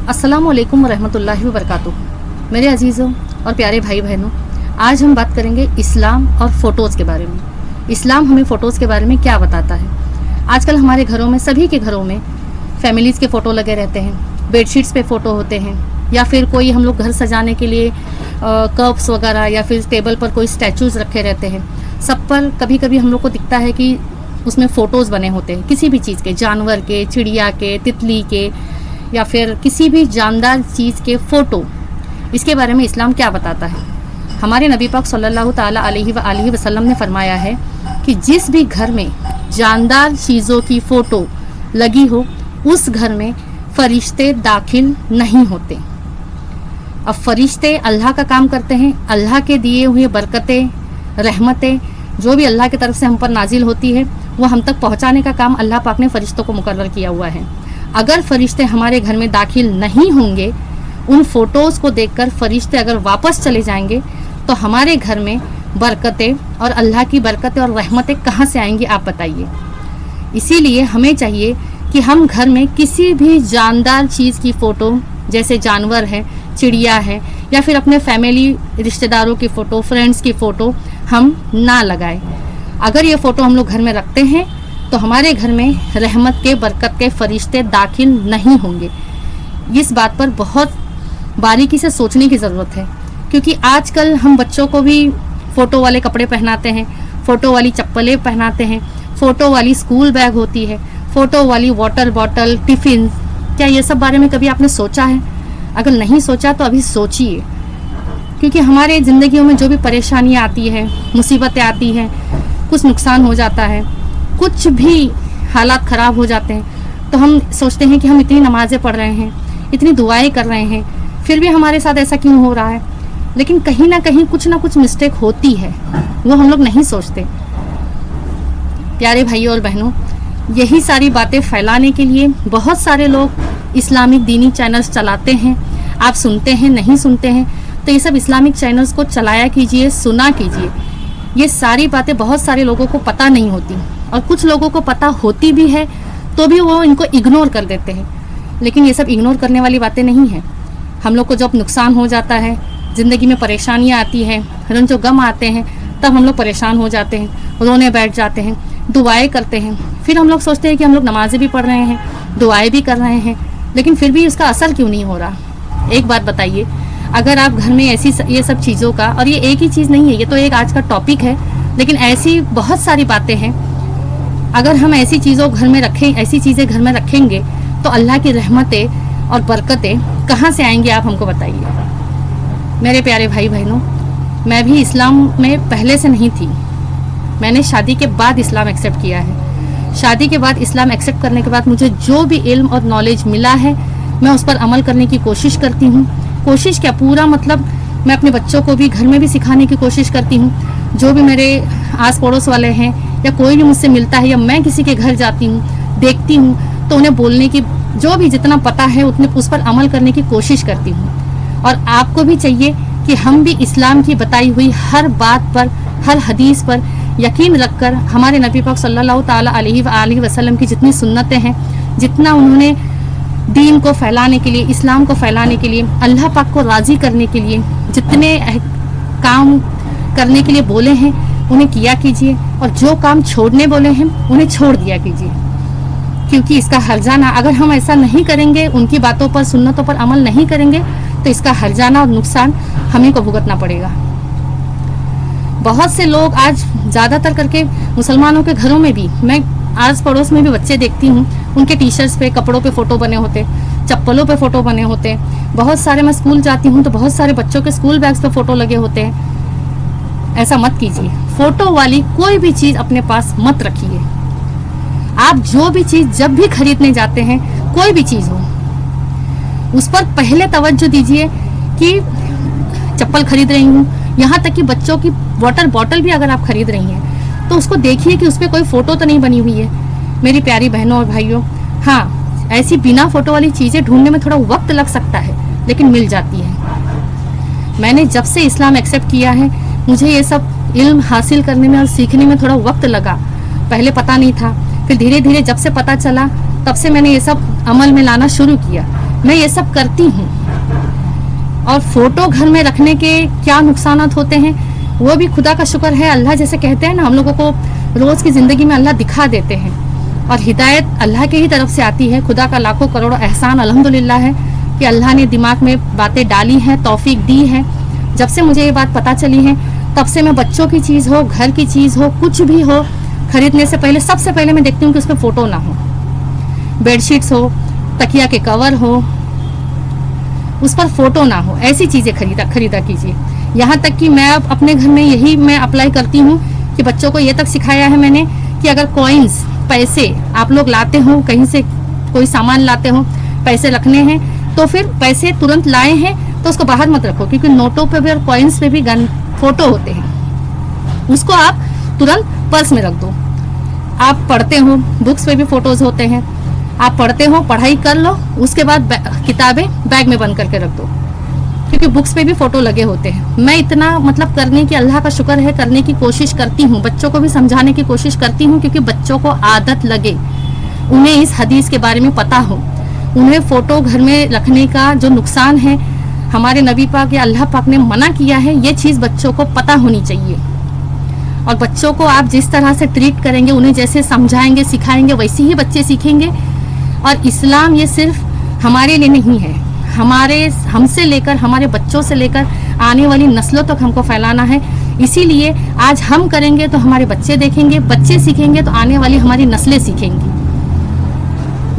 अस्सलामु अलैकुम वरहमतुल्लाहि वबरकातुहू। मेरे अजीज़ों और प्यारे भाई बहनों, आज हम बात करेंगे इस्लाम और फ़ोटोज़ के बारे में। इस्लाम हमें फ़ोटोज़ के बारे में क्या बताता है। आजकल हमारे घरों में, सभी के घरों में फैमिलीज़ के फ़ोटो लगे रहते हैं, बेडशीट्स पे फ़ोटो होते हैं, या फिर कोई हम लोग घर सजाने के लिए कप्स वगैरह या फिर टेबल पर कोई स्टैचूज़ रखे रहते हैं। सब पर कभी कभी हम लोग को दिखता है कि उसमें फ़ोटोज़ बने होते हैं, किसी भी चीज़ के, जानवर के, चिड़िया के, तितली के, या फिर किसी भी जानदार चीज़ के फ़ोटो। इसके बारे में इस्लाम क्या बताता है। हमारे नबी पाक सल्लल्लाहु ताला अलैहि वसल्लम ने फरमाया है कि जिस भी घर में जानदार चीज़ों की फ़ोटो लगी हो, उस घर में फ़रिश्ते दाखिल नहीं होते। अब फ़रिश्ते अल्लाह का काम करते हैं, अल्लाह के दिए हुए बरकतें, रहमतें जो भी अल्लाह की तरफ से हम पर नाजिल होती है, वो हम तक पहुंचाने का काम अल्लाह पाक ने फ़रिश्तों को मुकर्रर किया हुआ है। अगर फ़रिश्ते हमारे घर में दाखिल नहीं होंगे, उन फ़ोटोज़ को देखकर फ़रिश्ते अगर वापस चले जाएंगे, तो हमारे घर में बरकतें और अल्लाह की बरकतें और रहमतें कहाँ से आएंगी, आप बताइए। इसीलिए हमें चाहिए कि हम घर में किसी भी जानदार चीज़ की फ़ोटो, जैसे जानवर है, चिड़िया है, या फिर अपने फैमिली रिश्तेदारों की फ़ोटो, फ्रेंड्स की फ़ोटो हम ना लगाएं। अगर ये फ़ोटो हम लोग घर में रखते हैं तो हमारे घर में रहमत के, बरकत के फ़रिश्ते दाखिल नहीं होंगे। इस बात पर बहुत बारीकी से सोचने की ज़रूरत है, क्योंकि आजकल हम बच्चों को भी फ़ोटो वाले कपड़े पहनाते हैं, फ़ोटो वाली चप्पलें पहनाते हैं, फ़ोटो वाली स्कूल बैग होती है, फ़ोटो वाली वाटर बॉटल, टिफ़िन। क्या ये सब बारे में कभी आपने सोचा है? अगर नहीं सोचा तो अभी सोचिए, क्योंकि हमारे ज़िंदगियों में जो भी परेशानियाँ आती हैं, मुसीबतें आती हैं, कुछ नुकसान हो जाता है, कुछ भी हालात ख़राब हो जाते हैं, तो हम सोचते हैं कि हम इतनी नमाज़ें पढ़ रहे हैं, इतनी दुआएं कर रहे हैं, फिर भी हमारे साथ ऐसा क्यों हो रहा है। लेकिन कहीं ना कहीं कुछ ना कुछ मिस्टेक होती है, वो हम लोग नहीं सोचते। प्यारे भाइयों और बहनों, यही सारी बातें फैलाने के लिए बहुत सारे लोग इस्लामिक दीनी चैनल्स चलाते हैं। आप सुनते हैं, नहीं सुनते हैं, तो ये सब इस्लामिक चैनल्स को चलाया कीजिए, सुना कीजिए। ये सारी बातें बहुत सारे लोगों को पता नहीं होती, और कुछ लोगों को पता होती भी है तो भी वो इनको इग्नोर कर देते हैं। लेकिन ये सब इग्नोर करने वाली बातें नहीं हैं। हम लोग को जब नुकसान हो जाता है, ज़िंदगी में परेशानियाँ आती हैं, रंजो गम आते हैं, तब हम लोग परेशान हो जाते हैं, रोने बैठ जाते हैं, दुआएं करते हैं। फिर हम लोग सोचते हैं कि हम लोग नमाज़ें भी पढ़ रहे हैं, दुआएं भी कर रहे हैं, लेकिन फिर भी उसका असर क्यों नहीं हो रहा। एक बात बताइए, अगर आप घर में ऐसी ये सब चीज़ों का, और ये एक ही चीज़ नहीं है, ये तो एक आज का टॉपिक है, लेकिन ऐसी बहुत सारी बातें हैं। अगर हम ऐसी चीज़ों घर में रखें, ऐसी चीज़ें घर में रखेंगे, तो अल्लाह की रहमतें और बरकतें कहाँ से आएंगी, आप हमको बताइए। मेरे प्यारे भाई बहनों, मैं भी इस्लाम में पहले से नहीं थी। मैंने शादी के बाद इस्लाम एक्सेप्ट किया है। शादी के बाद इस्लाम एक्सेप्ट करने के बाद मुझे जो भी इल्म और नॉलेज मिला है, मैं उस पर अमल करने की कोशिश करती हूँ। कोशिश क्या, पूरा मतलब मैं अपने बच्चों को भी घर में भी सिखाने की कोशिश करती हूँ। जो भी मेरे आस पड़ोस वाले हैं, या कोई भी मुझसे मिलता है, या मैं किसी के घर जाती हूँ, देखती हूँ, तो उन्हें बोलने की, जो भी जितना पता है उतने उस पर अमल करने की कोशिश करती हूँ। और आपको भी चाहिए कि हम भी इस्लाम की बताई हुई हर बात पर, हर हदीस पर यकीन रखकर हमारे नबी पाक सल्लल्लाहु ताला अलैहि वसल्लम की जितनी सुन्नतें हैं, जितना उन्होंने दीन को फैलाने के लिए, इस्लाम को फैलाने के लिए, अल्लाह पाक को राज़ी करने के लिए जितने काम करने के लिए बोले हैं, उन्हें किया कीजिए। और जो काम छोड़ने बोले हैं, उन्हें छोड़ दिया कीजिए, क्योंकि इसका हर्जाना, अगर हम ऐसा नहीं करेंगे, उनकी बातों पर, सुन्नतों पर अमल नहीं करेंगे, तो इसका हर्जाना और नुकसान हमें को भुगतना पड़ेगा। बहुत से लोग आज, ज़्यादातर करके मुसलमानों के घरों में भी, मैं आस पड़ोस में भी बच्चे देखती हूँ, उनके टी शर्ट्स पे, कपड़ों पे फ़ोटो बने होते, चप्पलों पे फ़ोटो बने होते। बहुत सारे, मैं स्कूल जाती हूँ तो बहुत सारे बच्चों के स्कूल बैग्स पे फ़ोटो लगे होते हैं। ऐसा मत कीजिए। फ़ोटो वाली कोई भी चीज़ अपने पास मत रखिए। आप जो भी चीज़ जब भी खरीदने जाते हैं, कोई भी चीज़ हो, उस पर पहले तवज्जो दीजिए कि चप्पल खरीद रही हूँ, यहाँ तक कि बच्चों की वाटर बॉटल भी अगर आप खरीद रही हैं, तो उसको देखिए कि उस पर कोई फ़ोटो तो नहीं बनी हुई है। मेरी प्यारी बहनों और भाइयों, हाँ, ऐसी बिना फ़ोटो वाली चीज़ें ढूंढने में थोड़ा वक्त लग सकता है, लेकिन मिल जाती है। मैंने जब से इस्लाम एक्सेप्ट किया है, मुझे ये सब इल्म हासिल करने में और सीखने में थोड़ा वक्त लगा। पहले पता नहीं था, फिर धीरे धीरे जब से पता चला, तब से मैंने ये सब अमल में लाना शुरू किया। मैं ये सब करती हूँ। और फोटो घर में रखने के क्या नुकसान होते हैं वो भी खुदा का शुक्र है, अल्लाह जैसे कहते हैं ना, हम लोगों को रोज की जिंदगी में अल्लाह दिखा देते हैं और हिदायत अल्लाह के ही तरफ से आती है। खुदा का लाखों करोड़ों एहसान अल्हम्दुलिल्लाह है कि अल्लाह ने दिमाग में बातें डाली हैं, तौफीक दी है। जब से मुझे ये बात पता चली है तब से मैं बच्चों की चीज़ हो, घर की चीज़ हो, कुछ भी हो, खरीदने से पहले सबसे पहले मैं देखती हूँ कि उसमें फ़ोटो ना हो। बेडशीट्स हो, तकिया के कवर हो, उस पर फोटो ना हो, ऐसी चीज़ें खरीदा कीजिए। यहाँ तक कि मैं अब अपने घर में यही मैं अप्लाई करती हूँ कि बच्चों को ये तक सिखाया है मैंने कि अगर कॉइन्स, पैसे आप लोग लाते हो, कहीं से कोई सामान लाते हो, पैसे रखने हैं तो फिर पैसे तुरंत लाए हैं तो उसको बाहर मत रखो, क्योंकि नोटों पे भी और कॉइन्स पे भी फोटो होते हैं। उसको आप तुरंत पर्स में रख दो। आप पढ़ते हो, बुक्स पे भी फोटोज होते हैं, आप पढ़ते हो, पढ़ाई कर लो, उसके बाद किताबें बैग में बंद करके रख दो, क्योंकि बुक्स पे भी फोटो लगे होते हैं। मैं इतना मतलब करने की, अल्लाह का शुक्र है, करने की कोशिश करती हूँ, बच्चों को भी समझाने की कोशिश करती हूँ, क्योंकि बच्चों को आदत लगे, उन्हें इस हदीस के बारे में पता हो, उन्हें फोटो घर में रखने का जो नुकसान है, हमारे नबी पाक या अल्लाह पाक ने मना किया है, ये चीज़ बच्चों को पता होनी चाहिए। और बच्चों को आप जिस तरह से ट्रीट करेंगे, उन्हें जैसे समझाएंगे, सिखाएंगे, वैसे ही बच्चे सीखेंगे। और इस्लाम ये सिर्फ हमारे लिए नहीं है, हमसे लेकर, हमारे बच्चों से लेकर आने वाली नस्लों तक हमको फैलाना है। इसीलिए आज हम करेंगे तो हमारे बच्चे देखेंगे, बच्चे सीखेंगे तो आने वाली हमारी नस्लें सीखेंगी।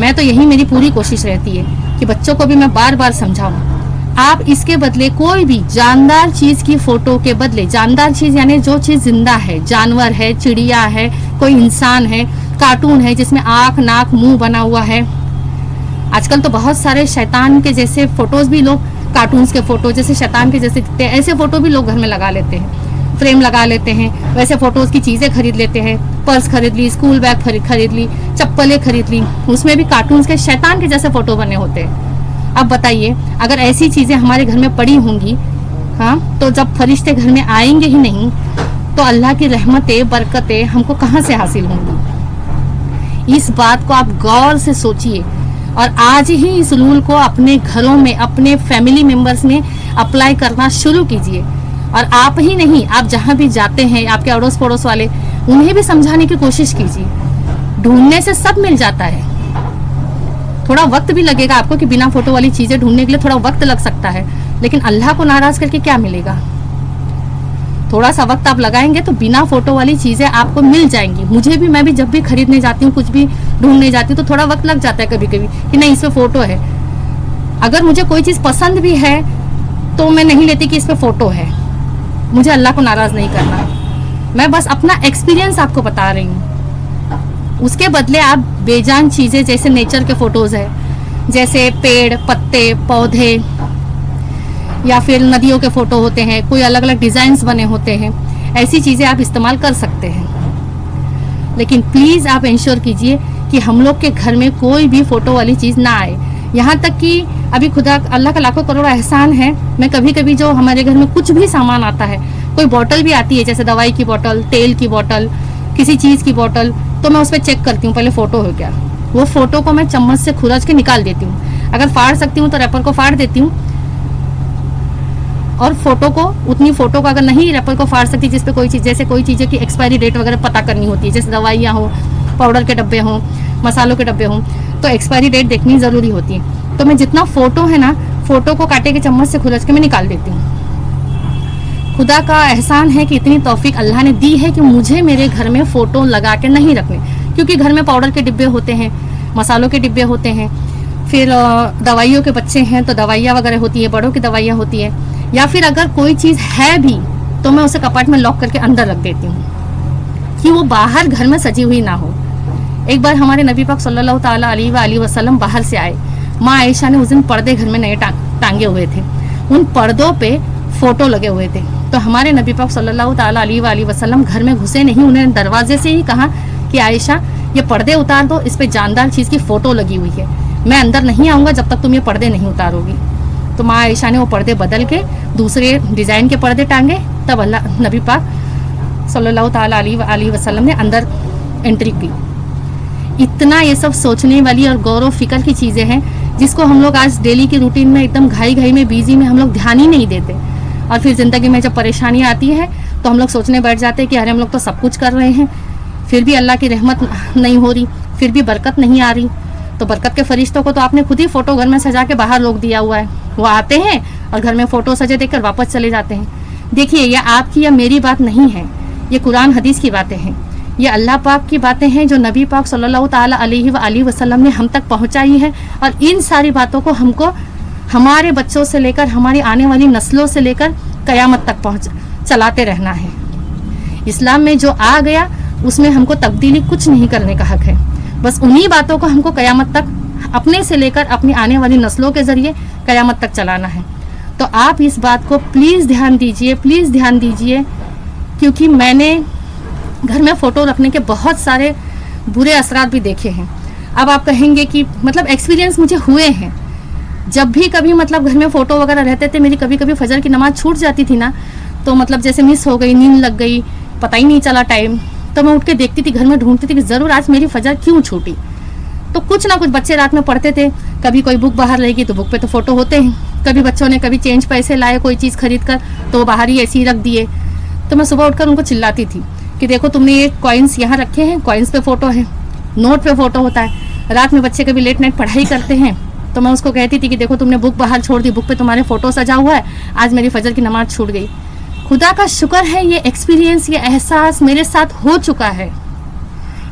मैं तो यही मेरी पूरी कोशिश रहती है कि बच्चों को भी मैं बार बार समझाऊं। आप इसके बदले कोई भी जानदार चीज़ की फ़ोटो के बदले, जानदार चीज़ यानी जो चीज़ जिंदा है, जानवर है, चिड़िया है, कोई इंसान है, कार्टून है जिसमें आँख, नाक, मुंह बना हुआ है। आजकल तो बहुत सारे शैतान के जैसे फ़ोटोज़ भी लोग, कार्टून्स के फ़ोटो जैसे शैतान के जैसे दिखते हैं, ऐसे फ़ोटो भी लोग घर में लगा लेते हैं, फ्रेम लगा लेते हैं। वैसे फ़ोटोज़ की चीज़ें खरीद लेते हैं, पर्स खरीद ली, स्कूल बैग खरीद ली, चप्पलें खरीद ली, उसमें भी कार्टून्स के शैतान के जैसे फ़ोटो बने होते हैं। अब बताइए, अगर ऐसी चीज़ें हमारे घर में पड़ी होंगी, हाँ, तो जब फरिश्ते घर में आएंगे ही नहीं तो अल्लाह की रहमतें, बरकतें हमको कहाँ से हासिल होंगी? इस बात को आप गौर से सोचिए और आज ही इस रूल को अपने घरों में, अपने फैमिली मेंबर्स में अप्लाई करना शुरू कीजिए। और आप ही नहीं, आप जहाँ भी जाते हैं, आपके अड़ोस पड़ोस वाले, उन्हें भी समझाने की कोशिश कीजिए। ढूंढने से सब मिल जाता है, थोड़ा वक्त भी लगेगा आपको कि बिना फोटो वाली चीज़ें ढूंढने के लिए थोड़ा वक्त लग सकता है, लेकिन अल्लाह को नाराज़ करके क्या मिलेगा? थोड़ा सा वक्त आप लगाएंगे तो बिना फोटो वाली चीज़ें आपको मिल जाएंगी। मुझे भी, मैं भी जब भी खरीदने जाती हूँ, कुछ भी ढूंढने जाती हूँ, तो थोड़ा वक्त लग जाता है कभी कभी कि नहीं इसमें फ़ोटो है। अगर मुझे कोई चीज़ पसंद भी है तो मैं नहीं लेती कि इस पर फ़ोटो है। मुझे अल्लाह को नाराज़ नहीं करना, मैं बस अपना एक्सपीरियंस आपको बता रही हूँ। उसके बदले आप बेजान चीज़ें जैसे नेचर के फ़ोटोज़ है, जैसे पेड़, पत्ते, पौधे, या फिर नदियों के फ़ोटो होते हैं, कोई अलग अलग डिज़ाइंस बने होते हैं, ऐसी चीज़ें आप इस्तेमाल कर सकते हैं। लेकिन प्लीज़ आप इंश्योर कीजिए कि हम लोग के घर में कोई भी फ़ोटो वाली चीज़ ना आए। यहाँ तक कि अभी खुदा अल्लाह का लाखों करोड़ एहसान है, मैं कभी कभी जो हमारे घर में कुछ भी सामान आता है, कोई बॉटल भी आती है, जैसे दवाई की बॉटल, तेल की बॉटल, किसी चीज़ की बॉटल, तो मैं उस पर चेक करती हूँ पहले फ़ोटो हो क्या। वो फ़ोटो को मैं चम्मच से खुरच के निकाल देती हूँ, अगर फाड़ सकती हूँ तो रैपर को फाड़ देती हूँ, और फ़ोटो को, उतनी फ़ोटो को अगर नहीं रैपर को फाड़ सकती, जिस पे कोई चीज़, जैसे कोई चीज़ें की एक्सपायरी डेट वगैरह पता करनी होती है, जैसे दवाइयाँ हो, पाउडर के डब्बे हों, मसालों के डब्बे हों, तो एक्सपायरी डेट देखनी ज़रूरी होती है। तो मैं जितना फ़ोटो है ना, फ़ोटो को काटे के चम्मच से खुरच के मैं निकाल देती हूँ। खुदा का एहसान है कि इतनी तौफीक अल्लाह ने दी है कि मुझे मेरे घर में फ़ोटो लगा के नहीं रखने, क्योंकि घर में पाउडर के डिब्बे होते हैं, मसालों के डिब्बे होते हैं, फिर दवाइयों के बच्चे हैं तो दवाइयाँ वगैरह होती है, बड़ों की दवाइयाँ होती है, या फिर अगर कोई चीज़ है भी तो मैं उसे कपाट में लॉक करके अंदर रख देती हूँ कि वो बाहर घर में सजी हुई ना हो। एक बार हमारे नबी पाक सल्लल्लाहु ताला अलैहि वसल्लम बाहर से आए, माँ आयशा ने उस दिन पर्दे घर में नए टांगे हुए थे, उन पर्दों पे फ़ोटो लगे हुए थे। तो हमारे नबी पाक सल्लल्लाहु ताला अलैहि वसल्लम घर में घुसे नहीं, उन्हें दरवाजे से ही कहा कि आयशा ये पर्दे उतार दो, इस पे जानदार चीज़ की फ़ोटो लगी हुई है, मैं अंदर नहीं आऊँगा जब तक तुम ये पर्दे नहीं उतारोगी। तो माँ आयशा ने वो पर्दे बदल के दूसरे डिज़ाइन के पर्दे टांगे, तब अल्लाह नबी पाक सल्लल्लाहु ताला अलैहि वसल्लम ने अंदर एंट्री की। इतना ये सब सोचने वाली और गौर व फिक्र की चीज़ें हैं जिसको हम लोग आज डेली की रूटीन में एकदम घाई में बिजी में हम लोग ध्यान ही नहीं देते। और फिर ज़िंदगी में जब परेशानी आती है तो हम लोग सोचने बैठ जाते हैं कि अरे हम लोग तो सब कुछ कर रहे हैं, फिर भी अल्लाह की रहमत नहीं हो रही, फिर भी बरकत नहीं आ रही। तो बरकत के फरिश्तों को तो आपने खुद ही फ़ोटो घर में सजा के बाहर रोक दिया हुआ है। वो आते हैं और घर में फ़ोटो सजे देखकर वापस चले जाते हैं। देखिए, यह आपकी या मेरी बात नहीं है, ये कुरान हदीस की बातें हैं, ये अल्लाह पाक की बातें हैं जो नबी पाक सल्लल्लाहु ताला अलैहि वसल्लम ने हम तक पहुँचाई है। और इन सारी बातों को हमको हमारे बच्चों से लेकर हमारी आने वाली नस्लों से लेकर क़यामत तक चलाते रहना है। इस्लाम में जो आ गया उसमें हमको तब्दीली कुछ नहीं करने का हक है। बस उन्हीं बातों को हमको क़यामत तक अपने से लेकर अपनी आने वाली नस्लों के ज़रिए क़यामत तक चलाना है। तो आप इस बात को प्लीज़ ध्यान दीजिए, प्लीज़ ध्यान दीजिए, क्योंकि मैंने घर में फ़ोटो रखने के बहुत सारे बुरे असरात भी देखे हैं। अब आप कहेंगे कि मतलब एक्सपीरियंस मुझे हुए हैं। जब भी कभी मतलब घर में फ़ोटो वगैरह रहते थे, मेरी कभी कभी फजर की नमाज़ छूट जाती थी ना, तो मतलब जैसे मिस हो गई, नींद लग गई, पता ही नहीं चला टाइम, तो मैं उठ के देखती थी, घर में ढूंढती थी कि ज़रूर आज मेरी फजर क्यों छूटी। तो कुछ ना कुछ बच्चे रात में पढ़ते थे, कभी कोई बुक बाहर रहेगी तो बुक पे तो फ़ोटो होते हैं, कभी बच्चों ने कभी चेंज पैसे लाए कोई चीज़ खरीद कर तो वो बाहर ही ऐसे ही रख दिए। तो मैं सुबह उठकर उनको चिल्लाती थी कि देखो तुमने ये कॉइन्स यहाँ रखे हैं, कॉइन्स पे फ़ोटो है, नोट पे फ़ोटो होता है। रात में बच्चे कभी लेट नाइट पढ़ाई करते हैं तो मैं उसको कहती थी कि देखो तुमने बुक बाहर छोड़ दी, बुक पे तुम्हारे फ़ोटो सजा हुआ है, आज मेरी फजर की नमाज़ छूट गई। खुदा का शुक्र है ये एक्सपीरियंस, ये एहसास मेरे साथ हो चुका है।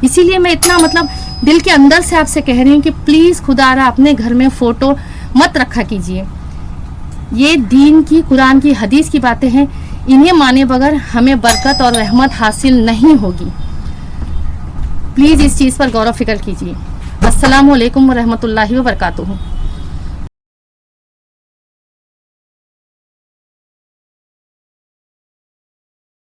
इसीलिए मैं इतना मतलब दिल के अंदर से आपसे कह रही हूँ कि प्लीज़ खुदारा अपने घर में फ़ोटो मत रखा कीजिए। ये दीन की, कुरान की, हदीस की बातें हैं, इन्हें माने बगैर हमें बरकत और रहमत हासिल नहीं होगी। प्लीज़ इस चीज़ पर गौर व फिक्र कीजिए। अस्सलामु अलैकुम व रहमतुल्लाहि व बरकातुहू।